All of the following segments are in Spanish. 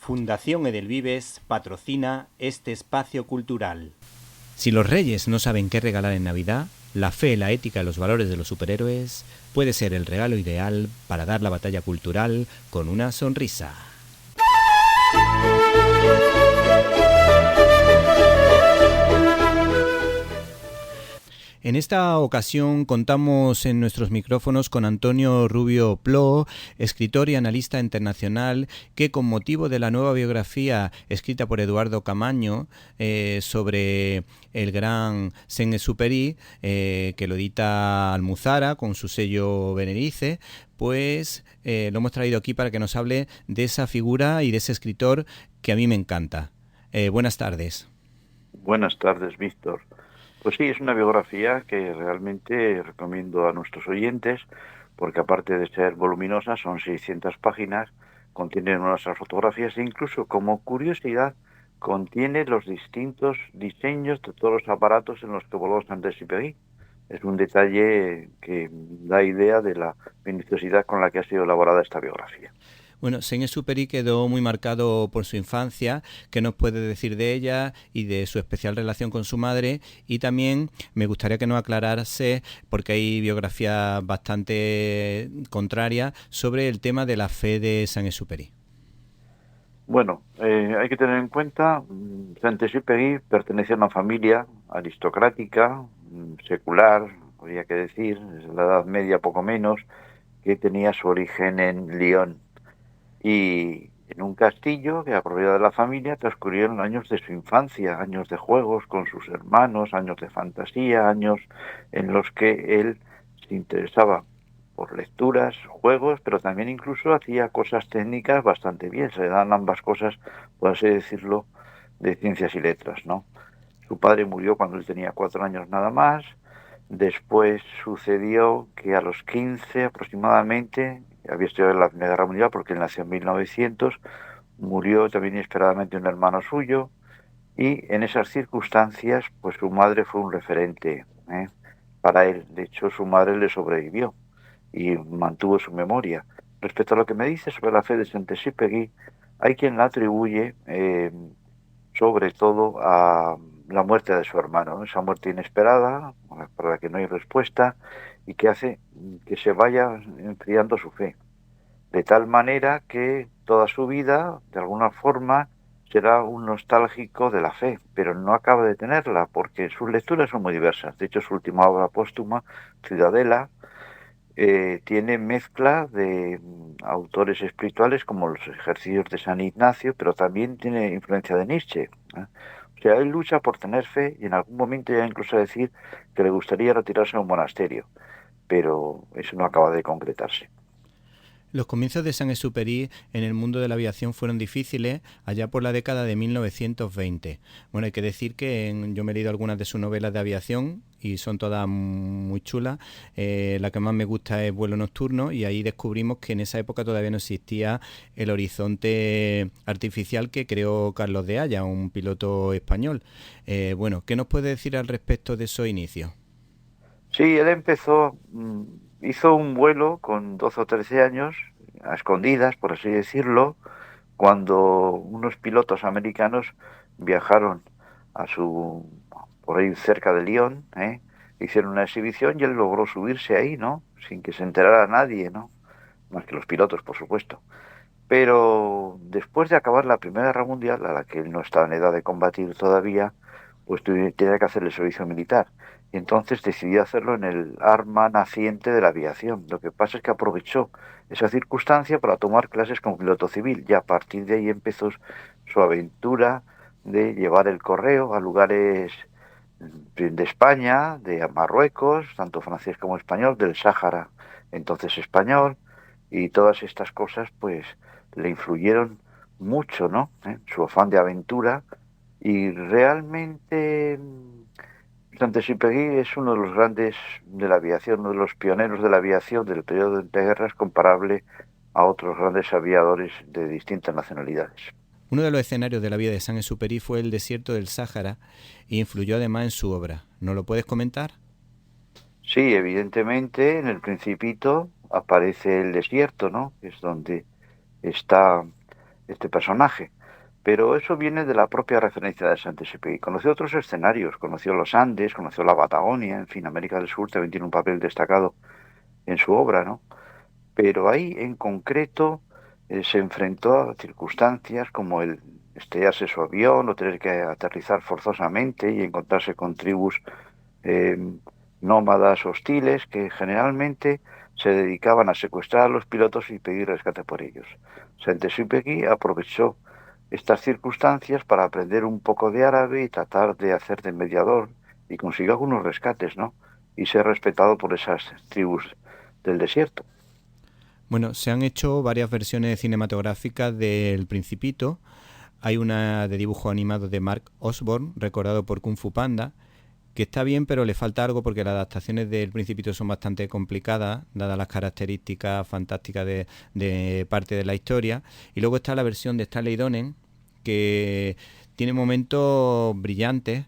Fundación Edelvives patrocina este espacio cultural. Si los reyes no saben qué regalar en Navidad, la fe, la ética y los valores de los superhéroes puede ser el regalo ideal para dar la batalla cultural con una sonrisa. En esta ocasión contamos en nuestros micrófonos con Antonio Rubio Plo, escritor y analista internacional, que con motivo de la nueva biografía escrita por Eduardo Camaño sobre el gran Saint-Exupéry, que lo edita Almuzara con su sello Benedice, pues lo hemos traído aquí para que nos hable de esa figura y de ese escritor que a mí me encanta. Buenas tardes. Buenas tardes, Víctor. Pues sí, es una biografía que realmente recomiendo a nuestros oyentes, porque aparte de ser voluminosa, son 600 páginas, contiene nuestras fotografías e incluso, como curiosidad, contiene los distintos diseños de todos los aparatos en los que voló Saint-Exupéry. Es un detalle que da idea de la minuciosidad con la que ha sido elaborada esta biografía. Bueno, Saint-Exupéry quedó muy marcado por su infancia. ¿Qué nos puede decir de ella y de su especial relación con su madre? Y también me gustaría que nos aclarase, porque hay biografías bastante contrarias, sobre el tema de la fe de Saint-Exupéry. Bueno, hay que tener en cuenta, Saint-Exupéry pertenecía a una familia aristocrática, secular, habría que decir, desde la Edad Media poco menos, que tenía su origen en Lyon. Y en un castillo que era propiedad de la familia transcurrieron años de su infancia, años de juegos con sus hermanos, años de fantasía, años en los que él se interesaba por lecturas, juegos, pero también incluso hacía cosas técnicas bastante bien. Se le dan ambas cosas, por así decirlo, de ciencias y letras, ¿no? Su padre murió cuando él tenía 4 años nada más. Después sucedió que a los 15 aproximadamente, había estudiado en la Primera Guerra Mundial porque él nació en 1900, murió también inesperadamente un hermano suyo, y en esas circunstancias pues su madre fue un referente para él. De hecho, su madre le sobrevivió y mantuvo su memoria. Respecto a lo que me dice sobre la fe de Saint-Exupéry, hay quien la atribuye sobre todo a la muerte de su hermano, ¿no? Esa muerte inesperada, para la que no hay respuesta, y que hace que se vaya enfriando su fe. De tal manera que toda su vida, de alguna forma, será un nostálgico de la fe, pero no acaba de tenerla, porque sus lecturas son muy diversas. De hecho, su última obra póstuma, Ciudadela, tiene mezcla de autores espirituales como los ejercicios de San Ignacio, pero también tiene influencia de Nietzsche, ¿eh? O sea, él lucha por tener fe y en algún momento ya incluso decir que le gustaría retirarse a un monasterio, pero eso no acaba de concretarse. Los comienzos de Saint-Exupéry en el mundo de la aviación fueron difíciles allá por la década de 1920. Bueno, hay que decir que yo me he leído algunas de sus novelas de aviación y son todas muy chulas. La que más me gusta es Vuelo Nocturno, y ahí descubrimos que en esa época todavía no existía el horizonte artificial que creó Carlos de Haya, un piloto español. Bueno, ¿qué nos puede decir al respecto de esos inicios? Sí, él empezó, hizo un vuelo con 12 o 13 años, a escondidas, por así decirlo, cuando unos pilotos americanos viajaron a por ahí cerca de Lyon, hicieron una exhibición y él logró subirse ahí, ¿no? Sin que se enterara nadie, ¿no? Más que los pilotos, por supuesto. Pero después de acabar la Primera Guerra Mundial, a la que él no estaba en edad de combatir todavía, pues tenía que hacer el servicio militar. Y entonces decidió hacerlo en el arma naciente de la aviación. Lo que pasa es que aprovechó esa circunstancia para tomar clases como piloto civil. Y a partir de ahí empezó su aventura de llevar el correo a lugares de España, de Marruecos, tanto francés como español, del Sáhara, entonces español, y todas estas cosas pues le influyeron mucho, ¿no? Su afán de aventura, y realmente Saint-Exupéry es uno de los grandes de la aviación, uno de los pioneros de la aviación del periodo de guerras, comparable a otros grandes aviadores de distintas nacionalidades. Uno de los escenarios de la vida de Saint-Exupéry fue el desierto del Sáhara e influyó además en su obra. ¿Nos lo puedes comentar? Sí, evidentemente en el Principito aparece el desierto, ¿no? Que es donde está este personaje. Pero eso viene de la propia referencia de Saint-Exupéry. Conoció otros escenarios, conoció los Andes, conoció la Patagonia, en fin, América del Sur también tiene un papel destacado en su obra, ¿no? Pero ahí en concreto se enfrentó a circunstancias como el estrellarse su avión o tener que aterrizar forzosamente y encontrarse con tribus eh, nómadas hostiles que generalmente se dedicaban a secuestrar a los pilotos y pedir rescate por ellos. Saint-Exupéry aprovechó estas circunstancias para aprender un poco de árabe y tratar de hacer de mediador y consiguió algunos rescates, ¿no? Y ser respetado por esas tribus del desierto. Bueno, se han hecho varias versiones cinematográficas del Principito. Hay una de dibujo animado de Mark Osborne, recordado por Kung Fu Panda, que está bien, pero le falta algo porque las adaptaciones del Principito son bastante complicadas, dadas las características fantásticas de parte de la historia. Y luego está la versión de Stanley Donen, que tiene momentos brillantes.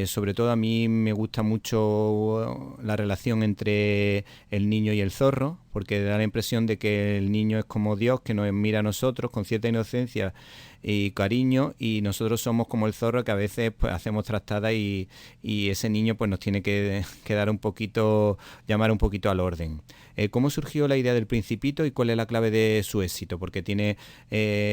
Sobre todo a mí me gusta mucho la relación entre el niño y el zorro, porque da la impresión de que el niño es como Dios, que nos mira a nosotros con cierta inocencia y cariño, y nosotros somos como el zorro, que a veces pues hacemos trastadas y ese niño pues nos tiene que dar un poquito, llamar un poquito al orden. ¿Cómo surgió la idea del Principito y cuál es la clave de su éxito? Porque tiene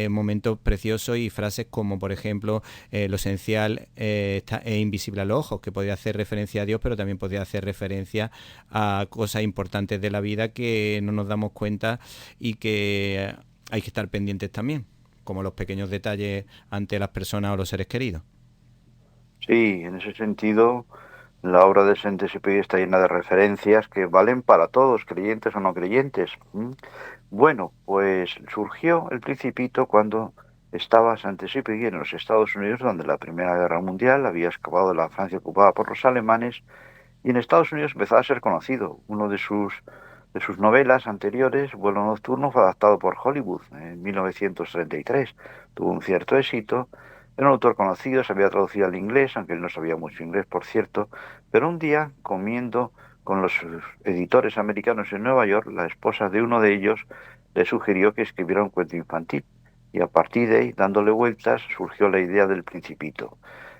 momentos preciosos y frases como, por ejemplo, lo esencial es invisible a los ojos, que podría hacer referencia a Dios, pero también podría hacer referencia a cosas importantes de la vida que no nos damos cuenta y que hay que estar pendientes también, como los pequeños detalles ante las personas o los seres queridos. Sí, en ese sentido, la obra de Saint-Exupéry está llena de referencias que valen para todos, creyentes o no creyentes. ¿M? Bueno, pues surgió el Principito cuando estaba Saint-Exupéry en los Estados Unidos, donde la Primera Guerra Mundial había acabado de la Francia ocupada por los alemanes, y en Estados Unidos empezaba a ser conocido. Uno de sus novelas anteriores, Vuelo Nocturno, fue adaptado por Hollywood en 1933. Tuvo un cierto éxito. Era un autor conocido, se había traducido al inglés, aunque él no sabía mucho inglés, por cierto. Pero un día, comiendo con los editores americanos en Nueva York, la esposa de uno de ellos le sugirió que escribiera un cuento infantil. Y a partir de ahí, dándole vueltas, surgió la idea del Principito.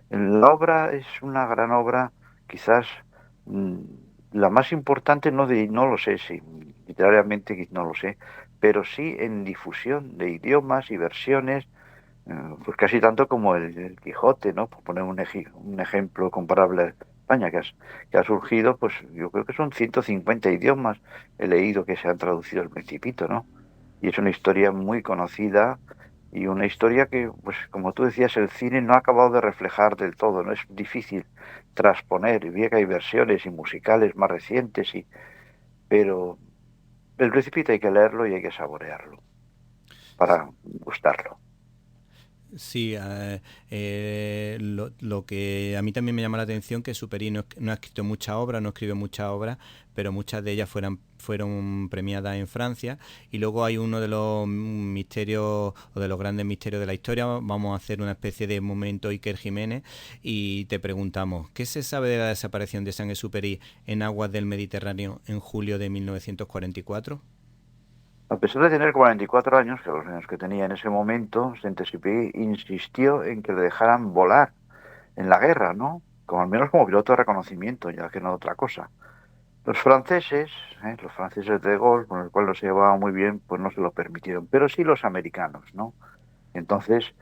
La obra es una gran obra, quizás mm, la más importante, no lo sé, si literariamente no lo sé, pero sí en difusión de idiomas y versiones, pues casi tanto como el Quijote, ¿no? Por poner un ejemplo comparable a España, que ha surgido, pues yo creo que son 150 idiomas, he leído que se han traducido al Principito, ¿no? Y es una historia muy conocida y una historia que, pues como tú decías, el cine no ha acabado de reflejar del todo, no es difícil transponer, y bien que hay versiones y musicales más recientes, pero el Principito hay que leerlo y hay que saborearlo para gustarlo. Sí, lo que a mí también me llama la atención que Superi no ha escrito mucha obra, no escribe mucha obra, pero muchas de ellas fueron premiadas en Francia. Y luego hay uno de los misterios o de los grandes misterios de la historia. Vamos a hacer una especie de momento Iker Jiménez y te preguntamos, ¿qué se sabe de la desaparición de Saint-Exupéry en aguas del Mediterráneo en julio de 1944? A pesar de tener 44 años, que los años que tenía en ese momento, Saint-Exupéry insistió en que le dejaran volar en la guerra, ¿no? Como al menos como piloto de reconocimiento, ya que no otra cosa. Los franceses de Gaulle, con el cual no se llevaba muy bien, pues no se lo permitieron, pero sí los americanos, ¿no? Entonces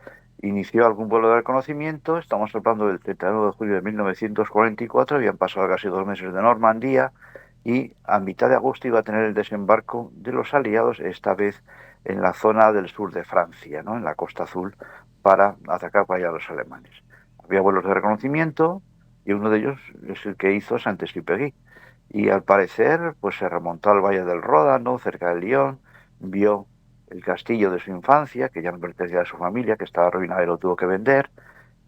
inició algún vuelo de reconocimiento, estamos hablando del 31 de julio de 1944, habían pasado casi 2 meses de Normandía y a mitad de agosto iba a tener el desembarco de los aliados, esta vez en la zona del sur de Francia, ¿no? En la Costa Azul, para atacar para allá a los alemanes. Había vuelos de reconocimiento y uno de ellos es el que hizo Saint-Exupéry. Y al parecer, pues se remontó al Valle del Ródano, cerca de Lyon, vio el castillo de su infancia, que ya no pertenecía a su familia, que estaba arruinado y lo tuvo que vender,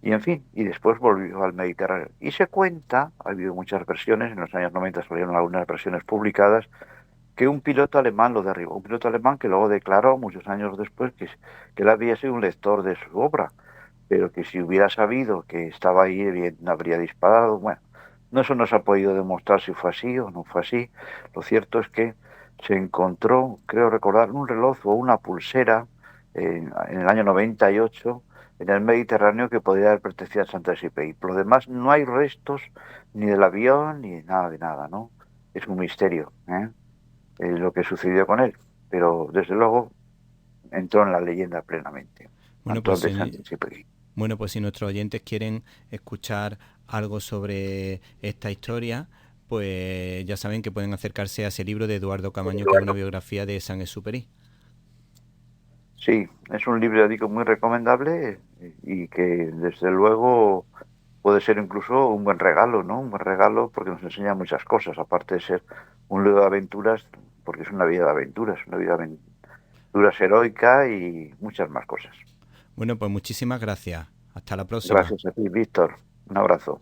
y en fin, y después volvió al Mediterráneo. Y se cuenta, ha habido muchas versiones, en los años 90 salieron algunas versiones publicadas, que un piloto alemán lo derribó, un piloto alemán que luego declaró muchos años después que él había sido un lector de su obra, pero que si hubiera sabido que estaba ahí, bien, habría disparado. Bueno, no, eso no se ha podido demostrar si fue así o no fue así. Lo cierto es que se encontró, creo recordar, un reloj o una pulsera en el año 98 en el Mediterráneo que podría haber pertenecido a Saint-Exupéry. Por lo demás, no hay restos ni del avión ni de nada, ¿no? Es un misterio, ¿eh? Lo que sucedió con él, pero desde luego entró en la leyenda plenamente. Bueno, pues Antoine de si, Saint-Exupéry. bueno, pues si nuestros oyentes quieren escuchar algo sobre esta historia, pues ya saben que pueden acercarse a ese libro de Eduardo Camaño, que es una biografía de Saint-Exupéry. Sí, es un libro, digo, muy recomendable y que desde luego puede ser incluso un buen regalo, ¿no? Un buen regalo porque nos enseña muchas cosas, aparte de ser un libro de aventuras, porque es una vida de aventuras, una vida de aventuras heroica y muchas más cosas. Bueno, pues muchísimas gracias. Hasta la próxima. Gracias a ti, Víctor. Un abrazo.